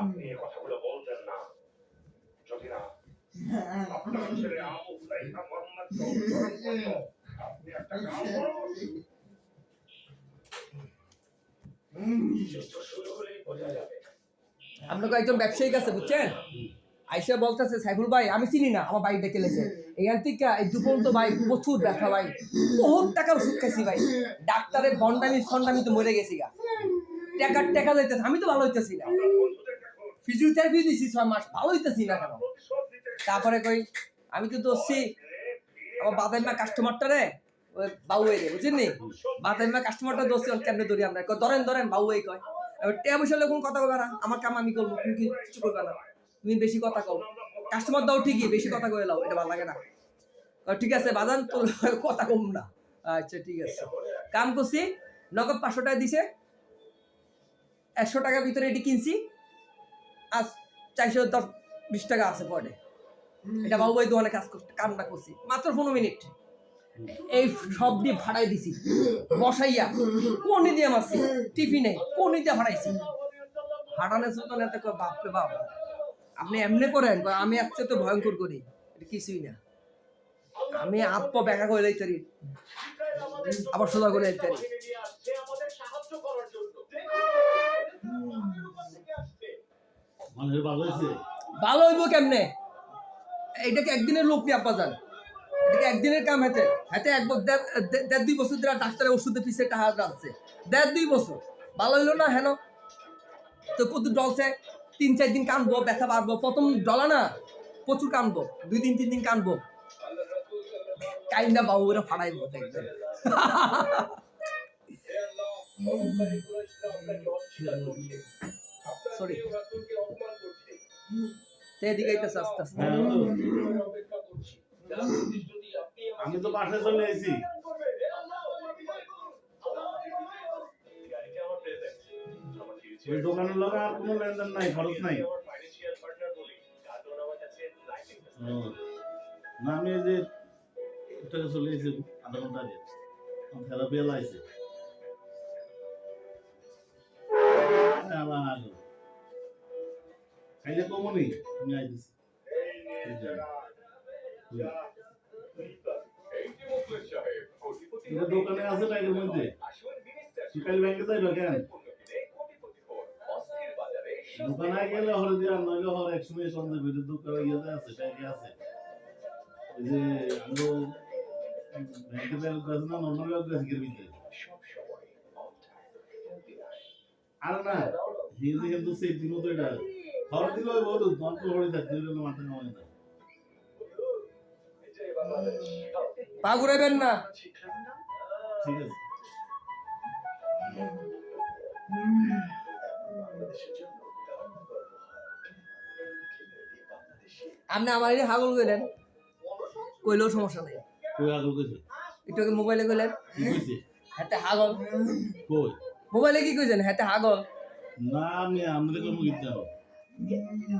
আপনি এই কথাগুলো বলতেন না যদি না আপনার ছেলে আবু সাইদ মোহাম্মদ আপনি একটা কাজ করুন যুদ্ধ শুরু হলেই বোঝা যাবে আপনাকে একজন ব্যবসায়িক আছে বুঝছেন আইসা বলতেছে সাইফুল ভাই আমি চিনি না আমার ভাই ডেকে লেছে এখান থেকে এই দুপন্ত ভাই প্রচুর ব্যথা ভাই বহুত টাকা ওষুধ খাইছি ভাই ডাক্তারের বন্ডামি সন্ডামি তো মরে গেছি গা টাকা যাইতেছে আমি তো ভালো হইতেছি না ফিজিওথেরাপি দিছি 6 মাস ভালো হইতেছি না কেন তারপরে কই আমি তো দোষী আমার বাদাইমা কাস্টমারটা রে ওই বাবু এই বুঝছেন নি বাদাইমা কাস্টমারটা দোষী কেমনে ধরি আমরা ধরেন বাবু এই কয় টেয়া বসে কোন কথা কবে না আমার কাম আমি করবো তুমি কিছু করবে না তুমি বেশি কথা কও কাস্টমার দাও ঠিকই বেশি কথা কয়ে লাও এটা ভালো লাগে না ঠিক আছে বাদান তোর কথা কম না আচ্ছা ঠিক আছে কাম করছি নগদ 500 টাকা দিছে 100 টাকার ভিতরে এটি কিনছি আজ 420 টাকা আছে পরে এটা বাবু ভাই দোকানে কামটা করছি মাত্র 15 মিনিট এই সব দিয়ে ভাড়াই দিছি বসাইয়া কোনি দিয়ে মারছি টিফিনে কোনি দিয়ে ভাড়াইছি ভাড়ানোর জন্য এত বাপরে বাপ আপনি এমনি করেন আমি একচেয়ে তো ভয়ঙ্কর করি এটা কিছুই না আমি আত্ম ব্যাখ্যা করে দিতে পারি আবার সোজা করে দিতে পারি ভালো হইব কেমনে এটাকে একদিনের লোক নিয়ে আপা যান এটাকে একদিনের কাম হাতে এক দেড় 2 বছর ধরে ডাক্তারের ওষুধে পিছিয়ে টাকা রাখছে 1.5-2 বছর ভালো হইলো না হেন তো কত ডলছে 3-4 দিন কানবো ব্যথা পারবো প্রথম ডলা না প্রচুর কানবো 2-3 দিন কানবো কাইন্ডা বাবু ওরা ফাড়াইবো দেখবেন সরি এদিকে আইতেছে আস্তে আস্তে আমি তো পাশে চলে এসেছি ওই দোকানের লোক আর কোনো লেনদেন নাই খরচ নাই না আমি এই যে টাকা চলে এসেছি আধা ঘন্টা আগে থেরাপি এলাইছে আমার খাইলে কমনি আমি আইতেছি দোকানে আছে না এর মধ্যে সকাল ব্যাংকে যাইবা কেন দোকানে গেলে হরে দিয়া নইলে হরে একসময় সন্ধ্যে ভিতরে দোকানে ইয়েতে আছে ব্যাংকে আছে এই যে আমরা ব্যাংকে যাই কাজ না নরমাল কাজ গিয়ে ভিতরে আর না হিন্দি কিন্তু সেই দিনও তো এটা হরে দিল বহুত তন্ত্র হরে থাকতে হলে মাথা কামাই না পা ঘুরাবেন না ঠিক আছে আপনি আমার এই হাগল কইলেন কইলেও সমস্যা নাই কই আগল কইছে একটু আগে মোবাইলে কইলেন কি কইছে হাতে হাগল কই মোবাইলে কি কইছেন হাতে হাগল না আমি আমাদের কোন গীত জানো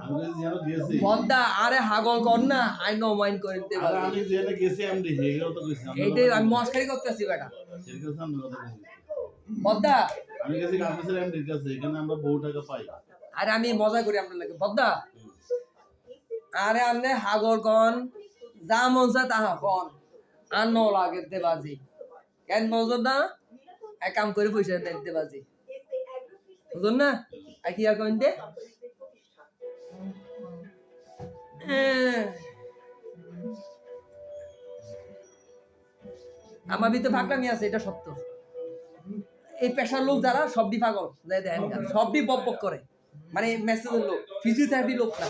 আমি জানো গেছি বদ্দা আরে হাগল কর না আই নো মাইন্ড করে দিতে আর আমি যেটা গেছি আমি হেগেও তো কইছি এইটাই আমি মস্কারি করতেছি বেটা সেটা সামনে কথা কইছি বদ্দা আমি গেছি কাপড়ের এমডির কাছে এখানে আমরা বহু টাকা পাই আরে আমি মজা করি আপনার লাগে বদ্দা আরে আমনে হাগল কন যা মন চায় তাহা কন আর ন লাগে দেবাজি কেন নজর না এক কাম করে পয়সা দিতে বাজি বুঝুন না আর কি আর কইন দে আমার ভিতরে ফাঁকলামি আছে এটা সত্য এই পেশার লোক যারা সবই পাগল দেখেন সবই বক করে মানে মেসেজের লোক ফিজিওথেরাপি লোক না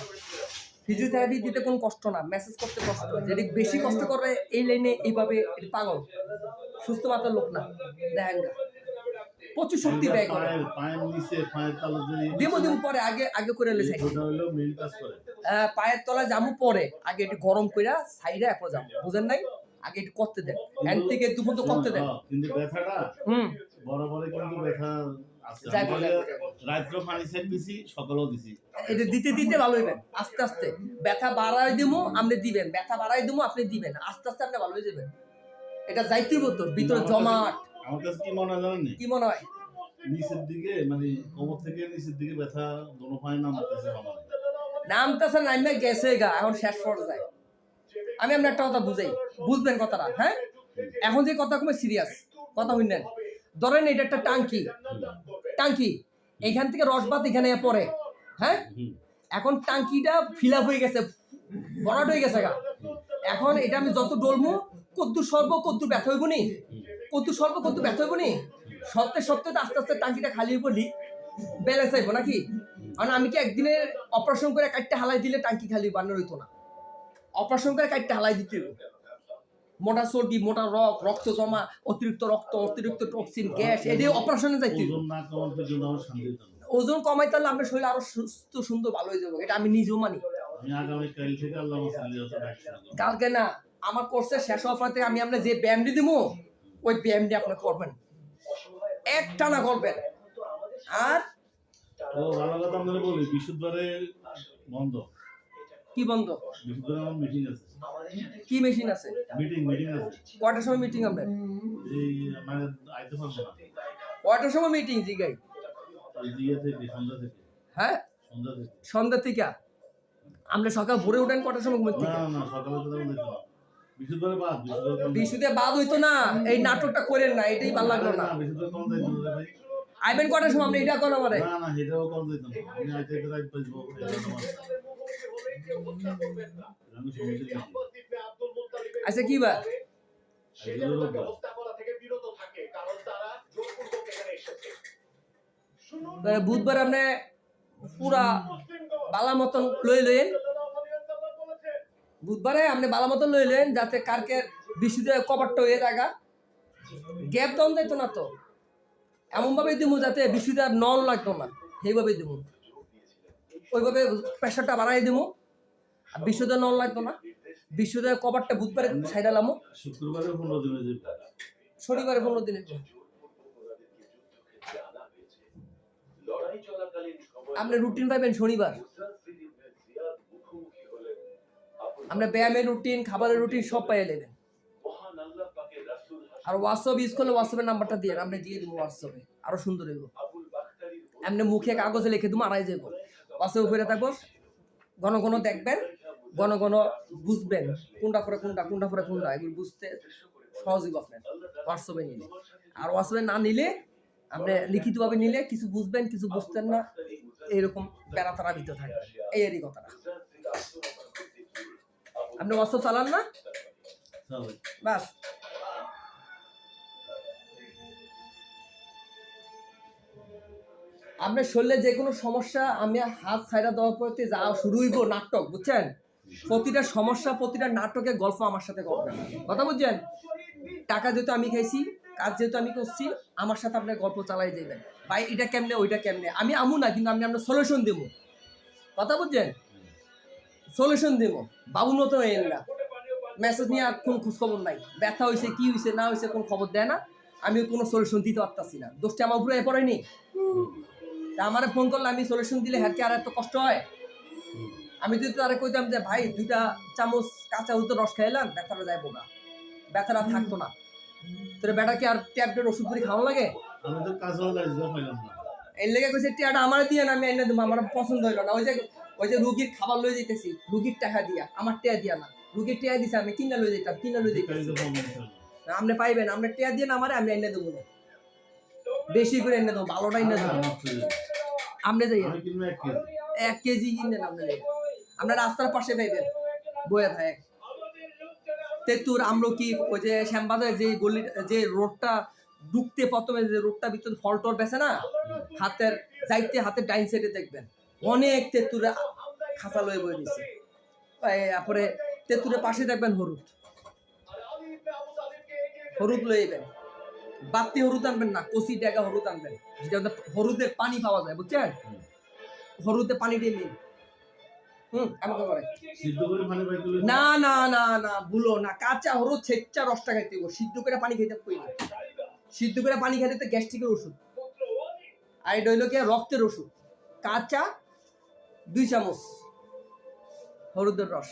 ফিজিওথেরাপি দিতে কোনো কষ্ট না মেসেজ করতে কষ্ট যেটি বেশি কষ্ট করে এই লাইনে এইভাবে পাগল সুস্থ মাতার লোক না দেখেন প্রচুর শক্তি ব্যয় করে পায়ের নিচে পায়ের তলায় দেবো পরে আগে করে লেছে পায়ের তলায় জামু পরে আগে একটু গরম কইরা সাইডে এখন যাবো বুঝেন নাই আগে একটু করতে দেন হ্যান্ড থেকে দুপুর তো করতে দেন কিন্তু ব্যথাটা বড় বড় কিন্তু ব্যথা আছে রাত্রে পানি সেট দিছি সকালেও দিছি এটা দিতে দিতে ভালো হইবেন আস্তে আস্তে ব্যথা বাড়াই দিমু আপনি দিবেন ব্যথা বাড়াই দিমু আপনি দিবেন আস্তে আস্তে আপনি ভালো হয়ে যাবেন এটা যাইতেই হতো ভিতরে জমাট আমার কাছে কি মনে হয় জানেন কি মনে হয় নিচের দিকে মানে কোমর থেকে নিচের দিকে ব্যথা দোনো পায়ে নামতেছে আমার। নামতেছে নামে গেছে গা, এখন শেষ পর্যায়ে। আমি আপনার একটা কথা বুঝাই, বুঝবেন কথাটা, হ্যাঁ? এখন যে কথা খুবই সিরিয়াস কথা শুনলেন, ধরেন এটা একটা টাঙ্কি, এইখান থেকে রসবাত এখানে পড়ে, হ্যাঁ? এখন টাঙ্কিটা ফিল আপ হয়ে গেছে, ভরাট হয়ে গেছে গা। এখন এটা আমি যত ডলমু কদ্দুর সর্ব কদ্দুর ব্যথা হইব নি, কদ্দুর সর্ব কদ্দুর ব্যথা হইব নি, সপ্তাহে সপ্তাহে আস্তে আস্তে টাঙ্কিটা খালি হইব, ব্যালেন্স আইব নাকি? কারণ আমি কি একদিনে অপারেশন করে কাটতে হালাই দিলে টাঙ্কি খালি বানানো হইতো না, অপারেশন করে কাটতে হালাই দিতে হইব। মোটা চর্বি, মোটা রক্ত জমা, অতিরিক্ত রক্ত, অতিরিক্ত টক্সিন, গ্যাস, এটি অপারেশনে যাইতে হইব। ওজন না কমার জন্য আমার শান্তি হতো না। ওজন কমাইতে হলে আপনার শরীর আরো সুস্থ সুন্দর ভালো হয়ে যাবে, এটা আমি নিজেও মানি। আমি আগামী কাল থেকে আল্লাহ মাসাল্লাহ ডাকছি। কালকে না, আমার কোর্সে শেষ হওয়ার পর থেকে আমি আপনার যে ব্যায়ামটি দিব ওই ব্যায়ামটি আপনি করবেন, একটানা করবেন। আর ও ভালো কথা আপনারা বলি, বিশুদ্ধবারে বন্ধ। কি বন্ধ? বিশুদ্ধবারে আমার মিটিং আছে। কি মেশিন আছে? মিটিং আছে। কয়টার সময় মিটিং আপনার? এই মানে আইতে পারবো না। কয়টার সময় মিটিং জিগাই? এই দিয়ে থেকে সন্ধ্যা থেকে। হ্যাঁ, সন্ধ্যা থেকে। সন্ধ্যা থেকে। আপনি সকাল ভোরে উঠেন কটার সময় ঘুমের থেকে? না সকালে তো যেতে না। বিশুদ্ধবারে বাদ, বিশুদ্ধে বাদ হইতো না, এই নাটকটা করেন না, এটাই ভালো লাগলো না। বিশুদ্ধবারে কোন যাইতো না ভাই। আইবেন কটার সময় আপনি এটা কোন আমারে? না এটাও কোন যাইতো না। আমি আইতে রাত বাজবো। আমি শুনতে গেছি। আচ্ছা কি বা? বুধবার আপনি পুরা বালা মতন লইলেন, বুধবারে আপনি বালা মতন লইলেন যাতে কারকের বিশুদ্ধে কভারটা হয়ে থাকা, গ্যাপ দন যাইতো না তো, এমন ভাবে দিমু যাতে বিশুদ্ধে আর নন লাগতো না, সেইভাবে দিমু, ওইভাবে প্রেশারটা বাড়াই দিমু, আর বিশুদ্ধে নন লাগতো না। বিশুদ্ধে কভারটা বুধবারে ছাইড়ালাম, শুক্রবারে 15 দিনে যাবে, শনিবারে 15 দিনে। আপনি রুটিন পাইবেন শনিবার, আপনি ব্যায়ামের রুটিন, খাবারের রুটিন সব পাইয়ে নেবেন। আর হোয়াটসঅ্যাপ ইউজ করলে হোয়াটসঅ্যাপের নাম্বারটা দিয়ে আপনি দিয়ে দেবো, হোয়াটসঅ্যাপে আরো সুন্দর হইব। এমনি মুখে কাগজে লিখে দেবো, আড়াই যাবো, হোয়াটসঅ্যাপ উপরে থাকবো, ঘন ঘন দেখবেন, ঘন ঘন বুঝবেন কোনটা পরে কোনটা, কোনটা পরে কোনটা, এগুলো বুঝতে সহজ হইব আপনার হোয়াটসঅ্যাপে নিলে। আর হোয়াটসঅ্যাপে না নিলে আপনি লিখিতভাবে নিলে কিছু বুঝবেন, কিছু বুঝতেন না, এইরকম বেড়া তারা ভিতরে থাকবে, এই এরই কথাটা। আপনি হোয়াটসঅ্যাপ চালান না? বাস, আপনার শরীরে যে কোনো সমস্যা আমি হাত ছাইড়া দেওয়ার পর যা শুরু হইব নাটক, বুঝছেন? প্রতিটা সমস্যা, প্রতিটা নাটকের গল্প আমার সাথে করবেন, কথা বুঝছেন? টাকা যেহেতু আমি খাইছি, কাজ যেহেতু আমি করছি, আমার সাথে আপনার গল্প চালাই যাবেন, ভাই এটা কেমনে, ওইটা কেমনে। আমি আমু না, কিন্তু আমি আপনার সলিউশন দেবো, কথা বুঝছেন? সলিউশন দেবো, বাবুর মতো এন না, মেসেজ নিয়ে আর কোন খোঁজখবর নাই, ব্যথা হয়েছে কি হয়েছে না হয়েছে কোন খবর দেয় না, আমি কোনো সলিউশন দিতে পারতাছি না, দোষটা আমার উপরে পড়েনি। তা আমারে ফোন করলে আমি সলিউশন দিলে হ্যাঁ আর এত কষ্ট হয়? আমি যদি তারা কইতাম যে ভাই 2টা চামচ কাঁচা হলুদের রস খাইলাম, ব্যথাটা যাইবো না, ব্যথাটা থাকতো না, তোর বেটা কি আর ট্যাবলেট ওষুধ করে খাওয়া লাগে? আমি তো কাজও লাগবে পাইলাম না, এর লেগে কইছে টিয়াটা আমার দিয়ে না, আমি এনে দেবো, আমার পছন্দ হইলো না। ওই যে রুগীর খাবার লয়ে যেতেছি, রুগীর টাকা দিয়া, আমার টিয়া দিয়া না, রুগীর টিয়া দিছে আমি কিনা লয়ে যেতাম, কিনা লয়ে যেতেছি। আপনি পাইবেন, আপনি টিয়া দিয়ে না আমারে, আমি এনে দেবো না, বেশি করে এনে দেবো, ভালোটা এনে দেবো। আপনি যাই 1 কেজি কিনেন, আপনি যাই, আপনার রাস্তার পাশে পাইবেন বয়ে ভাই। তেতুর আমলকি, ওই যে শ্যামবাজার যে গলি, যে রোডটা ঢুকতে প্রথমে যে রোডটা ভিতরে ফল টল বেছে না, হাতের যাইতে হাতের ডাইন সাইডে দেখবেন অনেক তেতুরে খাঁচা লয়ে বয়ে দিচ্ছে। তারপরে তেতুরের পাশে দেখবেন হরুদ লইবেন, বাতি হরুদ আনবেন না, কচি ডেগা হরুদ আনবেন, যেটা হরুদের পানি পাওয়া যায়, বুঝছেন? হরুদের পানি দিয়ে নিন। আমাকে করে না না না না, ভুলো না, কাঁচা হলুদ ছেচ্চা রসটা খাইতে হইব, সিদ্ধ করে পানি খাইতে কই না, সিদ্ধ করে পানি খাইতে তো গ্যাস্ট্রিকের ওষুধ, আর এটা হইলো কি রক্তের ওষুধ। কাঁচা 2 চামচ হলুদের রস,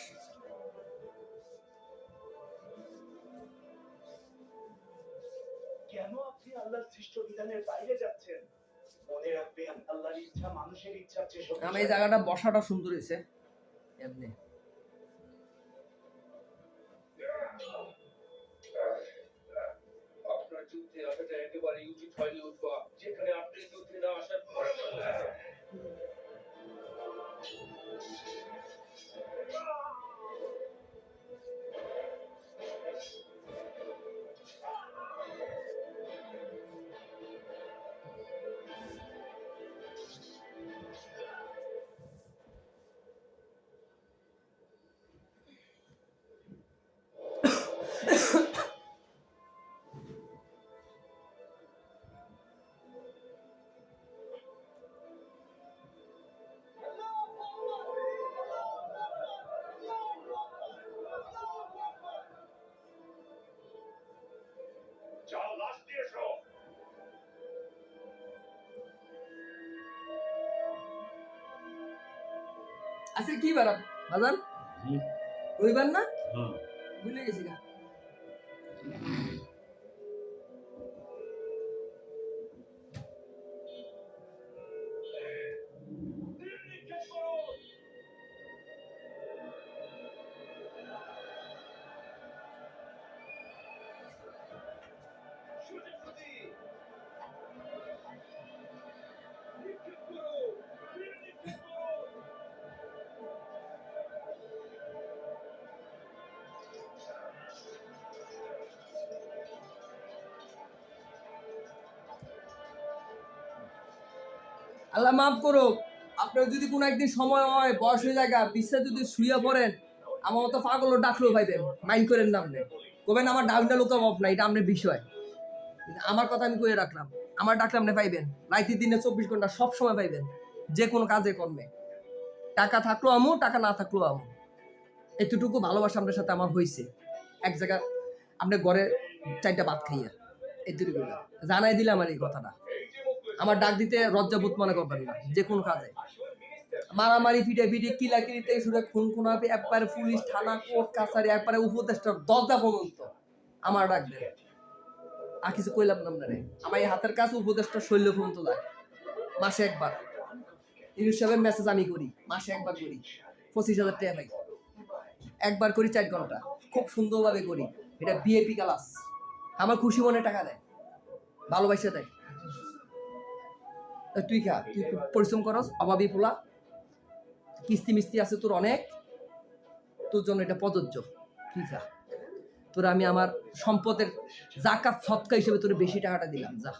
কেন আপনি আল্লাহর সৃষ্ট বিধানের বাইরে যাচ্ছেন? মনে রাখবেন আল্লাহর ইচ্ছা মানুষের ইচ্ছার চেয়ে আমি এই জায়গাটা বসাটা সুন্দর হয়েছে এমনি। আপনার যুদ্ধে আসাটা একেবারেই উচিত হয়নি উদ্ভব, যেখানে আপনি যুদ্ধে না আসার পরে যাও লাশ দিয়ে এসো। আজকে কি বার বাজান? হুম। রবিবার না? হ্যাঁ। ভুলে গেছি গা। নিক্ষেপ করো। সোজাসুজি। নিক্ষেপ করো। নিক্ষেপ করো। আল্লাহ মাফ করো। আপনার যদি কোনো একদিন সময় হয়, বয়স হয়ে যায়, বিশ্বে যদি শুয়ে পড়েন, আমার মতো পাগল ডাকলেও পাইবেন, মাইন্ড করেন না আপনি। কবেন আমার ডাউনটা লোক অফ না, এটা আপনার বিষয়। কিন্তু আমার কথা আমি কয়ে রাখলাম, আমার ডাকলে আপনি পাইবেন, রাইতে দিনে 24 ঘন্টা সব সময় পাইবেন, যে কোনো কাজে কর্মে। টাকা থাকলেও আমু, টাকা না থাকলেও আমু। এতটুকু ভালোবাসা আপনার সাথে আমার হয়েছে। এক জায়গায় আপনি ঘরে 4টা ভাত খাইয়া, এতটুকু জানাই দিলে আমার এই কথাটা। আমার ডাক দিতে লজ্জাবোধ মনে করবেন না, যে কোনো কাজে। মারামারি পিটাপিটি কিলাকিলি থেকে শুরু খুন খুনাপি, একবারে পুলিশ থানা কোর্ট কাছারি, একবারে উপদেষ্টা দরজা পর্যন্ত আমার ডাকবেন। আর কিছু কইলাম না আপনারে। আমার এই হাতের কাছে উপদেষ্টা শৈল্য পর্যন্ত যায় মাসে একবার। ইউনুস সাহেবের মেসেজ আমি করি, মাসে একবার করি, 25,000 টাকা পাই। একবার করি 4 ঘন্টা, খুব সুন্দরভাবে করি। এটা বিএপি ক্লাস। আমার খুশি মনে টাকা দেয়, ভালোবাসা দেয়। তুই খা, তুই পরিশ্রম করস, অভাবী পোলা, কিস্তি মিস্তি আছে তোর অনেক, তোর জন্য এটা প্রযোজ্য। তুই খা, তোর আমি আমার সম্পদের জাকাত সৎকা হিসেবে তোর বেশি টাকাটা দিলাম, যা।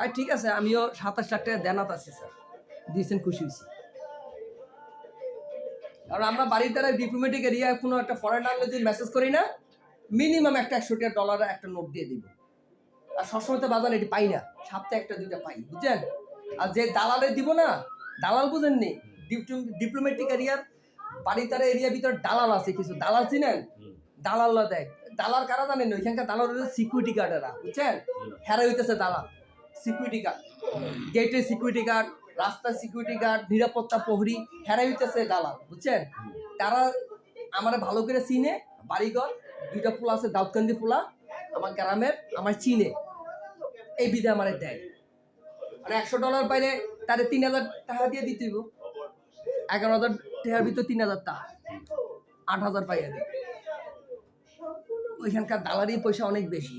আর ঠিক আছে, আমিও 27 লাখ টাকা দেনাত আছি স্যার, দিয়েছেন, খুশি হয়েছি। আর আমরা বাড়ির দ্বারা ডিপ্লোমেটিক এরিয়া কোনো একটা ফরেন আনলে যদি মেসেজ করি না, মিনিমাম একটা $100 একটা নোট দিয়ে দিব। আর সবসময় তো বাজার এটি পাই না, সপ্তাহে একটা দুইটা পাই, বুঝছেন? আর যে দালালে দিব না, দালাল বুঝেননি, ডিপ্লোমেটিক এরিয়ার বাড়িতারা এরিয়ার ভিতর দালাল আছে কিছু, দালাল চিনেন? দালাল্লা দেয়। দালাল কারা জানেন? ওইখানকার দালাল হচ্ছে সিকিউরিটি গার্ডেরা, বুঝছেন? হেরা হইতেছে দালাল, সিকিউরিটি গার্ড, গেটের সিকিউরিটি গার্ড, রাস্তার সিকিউরিটি গার্ড, নিরাপত্তা প্রহরী, হেরা হইতেছে দালাল, বুঝছেন? তারা আমার ভালো করে চিনে, বাড়িঘর 2টা পোলা আছে, দাউদকান্দি পোলা, আমার গ্রামের, আমার চিনে, এই বিধে আমার দেয়। মানে $100 পাইলে তারে 3,000 টাকা দিয়ে দিতে হইব। 11,000 টাকার ভিতর 3,000 টাকা, 8,000 পাইয়া দিই। ওইখানকার দালারি পয়সা অনেক বেশি।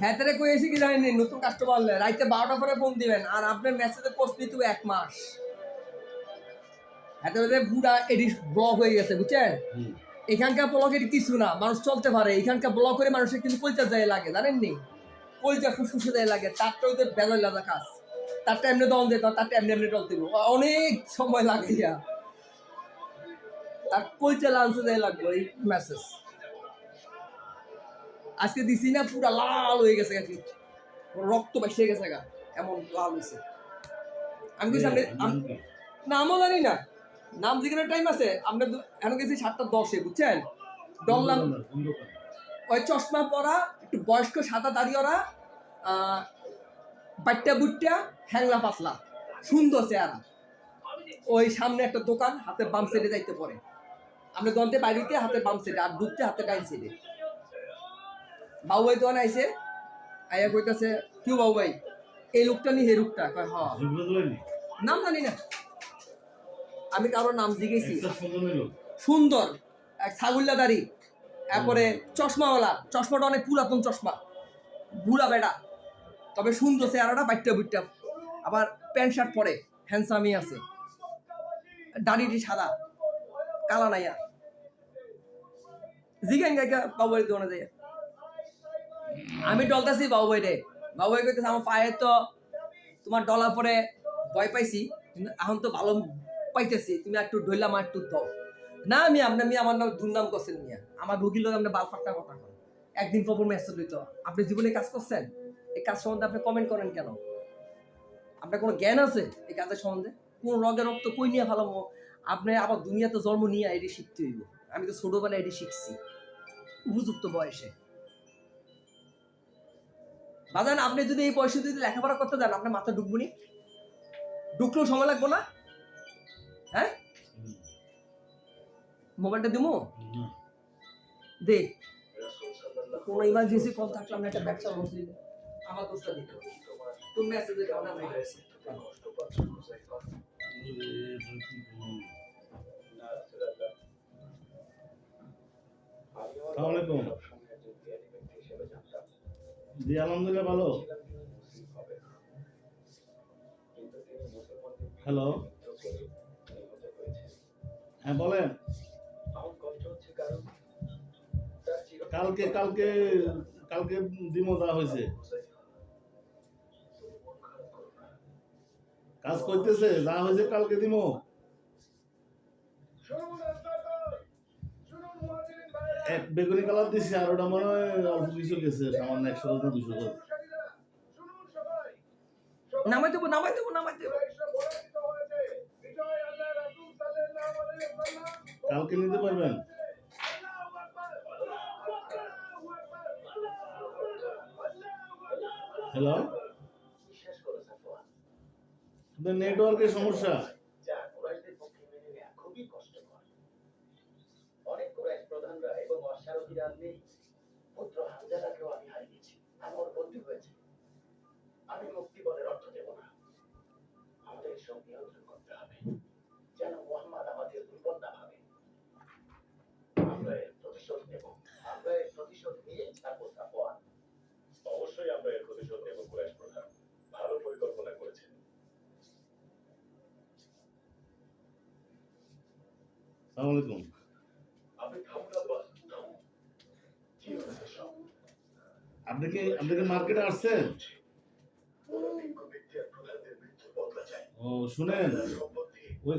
হ্যাঁ তারে কইছি কি জানেন নতুন কাস্টমার রাইতে 12টা পরে ফোন দিবেন আর আপনার মেসেজে পোস্ট নিতে 1 মাস এত পুরা এডিট ব্লক হয়ে গেছে বুঝছেন হুম। এখানকার ব্লকের কিছু না মানুষ চলতে পারে এখানকার ব্লক করে মানুষের কিন্তু কলচা যায় লাগে জানেননি কলচা ফুসফুসে যায় লাগে তারটা ওদের বেলার লাগা কাজ তারটা এমনি দল দিত তারটা এমনি এমনি দল দিব অনেক সময় লাগে ইয়া তার কলচা লাঞ্চে যায় লাগবে এই মেসেজ আজকে দিছি না পুরা লাল হয়ে গেছে গা ফিট রক্ত বেসে গেছে গা এমন লাল হয়েছে আমি কি সামনে নামও জানি না নাম জিজ্ঞাসার টাইম আছে আমরা এখন গেছি 7:10 বুঝছেন ডললাম ওই চশমা পরা একটু বয়স্ক সাদা দাড়ি ওরা বাট্টা বুট্টা হ্যাংলা পাতলা সুন্দর চেহারা ওই সামনে একটা দোকান হাতে বাম সাইডে যাইতে পারে আমরা দন্তে বাড়িতে হাতে বাম সাইডে আর ঢুকতে হাতে ডাইন সাইডে বাবু ভাই দোকান আইছে আইয়া কইতাছে কিউ বাবু ভাই এই লোকটা নি হে লোকটা কয় হ্যাঁ নাম জানি না আমি কারোর নাম জিজ্ঞেসি সুন্দর এক ছাগুল্লা দাড়ি তারপরে চশমাওয়ালা চশমাটা অনেক পুরাতন চশমা বুড়া বেটা তবে সুন্দর চেহারাটা বাইটটা বুটটা আবার প্যান্ট শার্ট পরে হ্যান্ডসামি আছে দাড়িটি সাদা কালা নাইয়া জিগান গাইকা বাবু ভাই দোকানে যাই আমি ডলতাছি বাবু ভাই রে বাবু ভাই কইতেছে আমার পায়ে তো তোমার ডলার পরে ভয় পাইছি কিন্তু এখন তো ভালো পাইতেছি তুমি একটু ঢইলাম আর একটু দাও না আমি আমার নাম দুর্নাম করছেন মিয়া আমার ঢুকিল আপনি বাল ফাটটা কথা কন একদিন পর মেসেজ দিত আপনি জীবনে কাজ করছেন এই কাজ সম্বন্ধে আপনি কমেন্ট করেন কেন আপনার কোনো জ্ঞান আছে এই কাজের সম্বন্ধে কোন রোগের রক্ত কই নিয়ে ভালো আপনি আবার দুনিয়াতে জন্ম নিয়ে এটি শিখতে হইব আমি তো ছোটবেলায় এটি শিখছি উপযুক্ত বয়সে বাজান আপনি যদি এই বয়সে যদি লেখাপড়া করতে যান আপনার মাথা ঢুকবনি ঢুকলেও সময় লাগবো না হ্যাঁ মোবাইলটা দিমু দে কোনো ইমার্জেন্সি কল থাকলে আমরা একটা ব্যবসা বসে আমার দোষটা দিতে তুমি মেসেজে কারণ আমি গেছি আসসালামু আলাইকুম জি আলহামদুলিল্লাহ ভালো হ্যালো হ্যাঁ বলেন কালকে কালকে কালকে দিমো দেওয়া হয়েছে কাজ করতেছে যা হয়েছে কালকে দিমো এক বেগুনি কালার দিছি আর ওটা মনে হয় অল্প কিছু গেছে সামান্য 100 না 200 নামাই দেবো কালকে নিতে পারবেন হ্যালো আপনার নেটওয়ার্কের সমস্যা আমি মুক্তিপণের অর্থ দেব না আমাদের সব নিয়ন্ত্রণ করতে হবে যেন মোহাম্মদ আমাদের দুর্বল না ভাবে আমরা এর প্রতিশোধ নেব আমরা এর প্রতিশোধ নিয়ে ছাড়বো সাফওয়ান অবশ্যই আমরা এর প্রতিশোধ নেব কুরাইশ প্রধান ভালো পরিকল্পনা করেছেন আসসালামু আলাইকুম আপনি থামুন আব্বাস থামুন কি হয়েছে সব আপনি কি মার্কেটে আসছেন ও শুনেন ওই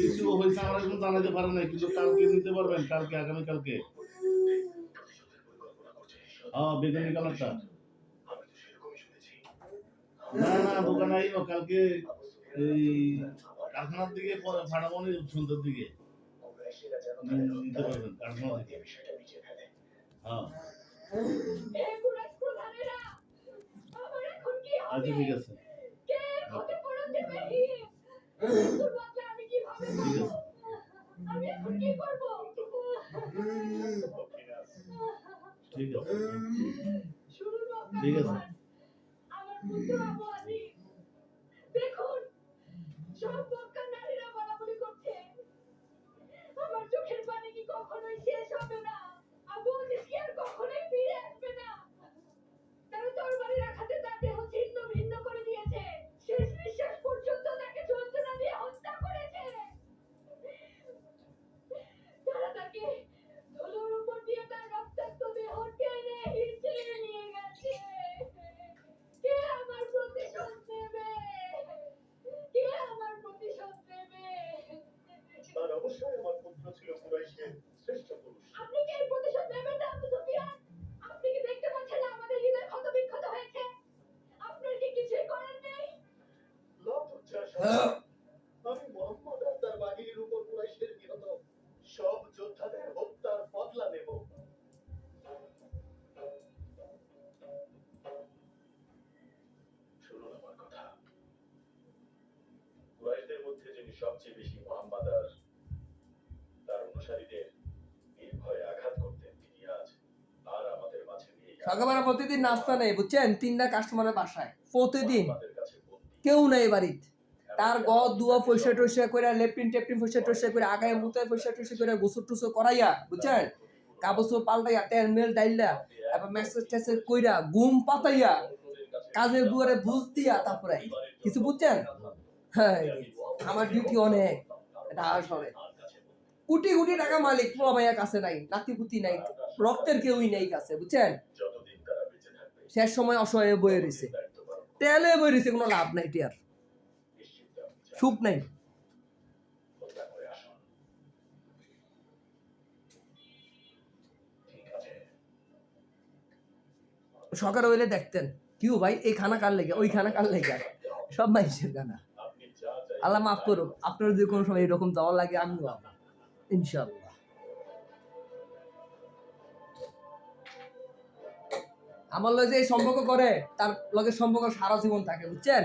কিছু হয়েছে আমরা এখন জানাতে পারেন না কিন্তু কালকে নিতে পারবেন কালকে আগামী কালকে বেগুনি কালারটা না না দোকানে আইও কালকে এই কারখানার দিকে ফাটামনি সন্ধ্যার দিকে নিতে পারবেন কারখানা থেকে হ্যাঁ আচ্ছা ঠিক আছে ঠিক আছে ঠিক আছে দেখুন সব মক্কার নারীরা বলাবলি করছে আমার চোখের পানি কি কখনোই শেষ হবে না আবু কি আর কখনোই ফিরে আসবে না তারা আমি মোহাম্মদ আর তার বাহিনীর উপর কুরাইশের নিহত সব যোদ্ধাদের হত্যার বদলা নেব। শুনুন আমার কথা। কুরাইশদের মধ্যে যিনি সবচেয়ে বেশি মোহাম্মদ আর তার অনুসারীদের নির্ভয়ে আঘাত করতেন, তিনি আজ আর আমাদের মাঝে নেই। সকালবেলা প্রতিদিন নাস্তা নেই বুঝছেন, 3টা কাস্টমারের বাসায় প্রতিদিন, আমাদের কাছে বন্দী। কেউ নেই বাড়িতে। তার ঘর দুয়া পয়সা টয়সা করে, লেপটিন টেপটিন পয়সা টয়সা করে, আগায় মুতায় পয়সা টয়সা করে, গোসল টুসল করাইয়া বুঝছেন, কাপড় পাল্টাইয়া, তেল মেল ডাইলা, এবার মেসেজ টেসেজ কইরা, ঘুম পাতাইয়া, কাজের বুয়ারে বুঝ দিয়া, তারপরে কিছু বুঝছেন। হ্যাঁ, আমার ডিউটি অনেক, এটা আসলে কোটি কোটি টাকা মালিক, পোলা ভাইয়া কাছে নাই, নাতিপুতি নাই, রক্তের কেউই নেই কাছে বুঝছেন। যতদিন তারা বেঁচে থাকবে শেষ সময় অসহায় বয়ে রয়েছে, দায়িত্ব পালন তেলে বয়ে রয়েছে, কোনো লাভ নাই, টিয়ার নিশ্চিত আপনি সুখ নাই। হত্যা করে আসুন। ঠিক আছে। সকালে হইলে দেখতেন কিউ ভাই এই খানা কার লেগে, ওই খানা কার লেগে, সব মানুষের খানা। আপনি যা চাই আল্লাহ মাফ করুক, আপনার যদি কোনো সময় এরকম দেওয়া লাগে আমি পাবো ইনশাল্লাহ। আমার লগে যে এই সম্পর্ক করে তার লগে সম্পর্ক সারা জীবন থাকে বুঝছেন,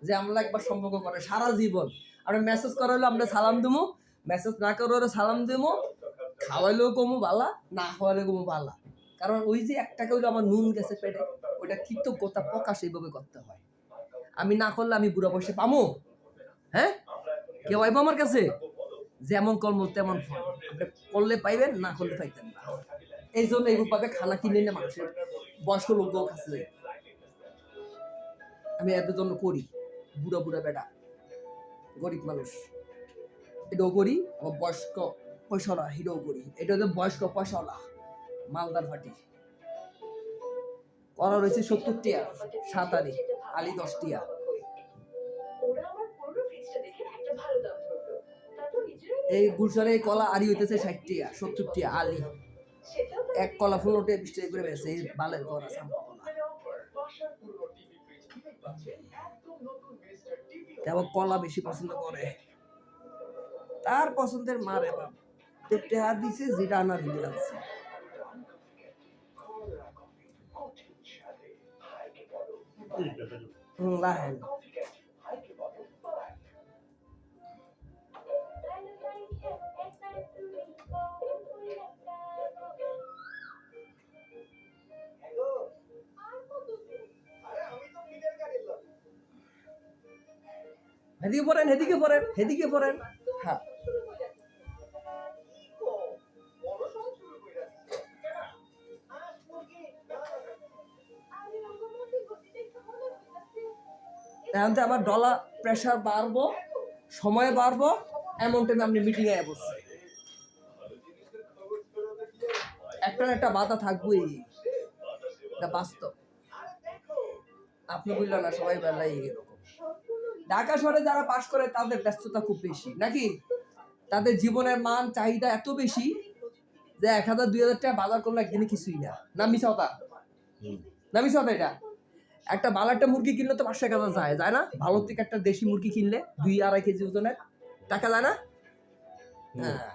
যে আমরা একবার সম্পর্ক করে সারা জীবন। আমরা মেসেজ করা হলে আমরা সালাম দেবো, মেসেজ না করে হলে সালাম দেবো, খাওয়াইলেও কমু বালা, না খাওয়াইলেও কমু বালা। কারণ ওই যে একটা হইলো আমার নুন গেছে পেটে, ওইটা কৃতজ্ঞতা প্রকাশ এইভাবে করতে হয়। আমি না করলে আমি বুড়া বয়সে পামো? হ্যাঁ, কেউ আইবো আমার কাছে? যেমন কর্ম তেমন ফল, আপনি করলে পাইবেন, না করলে পাইতেন না। এই জন্য এইভাবে খানা কিনে নিয়ে মানুষের বয়স্ক লোকও কাছে যাই। আমি এদের জন্য করি, বুড়া বুড়া বেটা, গরিব মানুষ এটাও করি, আবার বয়স্ক পয়সাওয়ালা হিরোও করি। এটা হচ্ছে বয়স্ক পয়সাওয়ালা মালদার ফাটি করা রয়েছে 70 টিয়া, 7 আলি আলি 10 টিয়া। ওরা আমার পুরো ফ্রিজটা দেখে একটা ভালো দাম ধরলো, তারপর নিজেরাই এই গুলশানে এই কলা আরি হইতেছে 60 টিয়া 70 টিয়া আলি। সেটাও এক কলা 15 টিয়া 20 টাকা করে বেচে, এই বালের কলা সাম্পা কলা। বাসার পুরনো টিভি ফ্রিজ কিনেই পাচ্ছেন একদম নতুন মিস্টার টিভি। তেমন কলা বেশি পছন্দ করে, তার পছন্দের মারে বাপ টেহা দিছে, যেটা আনার হিন্দু আছে। কঠিন স্বাদে হাইকে বলো লাহেন কফি ক্যান্ডি, হাইকে বলো বাই। হ্যালো, আরে আমি তো মিডল গাড়ির লোক। হেদিকে পড়েন, হেদিকে পড়েন, হেদিকে পড়েন। হ্যাঁ, শুরু করে যাচ্ছে। কি গো, বড় সব শুরু কইরা দিছে। কেনা? হাঁস মুরগি আরে রঙ্গমন্দির গতিটা একটু মনে হইতাছে। এখন তো আবার ডলার প্রেশার বাড়বো, সময় বাড়বো, এমন টাইমে আপনি মিটিং এ বসছে, ভালো জিনিসের খবর ছড়াতে গিয়ে একটা না একটা বাধা থাকবেই, এটা বাস্তব। আরে দেখো আপনি বললেন না, সবাই বেলাই এরকম। সম্পূর্ণ ঢাকা শহরে যারা পাশ করে তাদের ব্যস্ততা খুব বেশি নাকি, তাদের জীবনের মান চাহিদা এত বেশি যে 1000-2000 টাকা বাজার করলে একদিনে কিছুই না। না মিছা কথা, না মিছা কথা। এটা একটা ভালো একটা মুরগি কিনলে তো 500 টাকা যায়, যায় না? ভালো থেকে একটা দেশি মুরগি কিনলে 2-2.5 কেজি ওজনের টাকা যায় না? হ্যাঁ,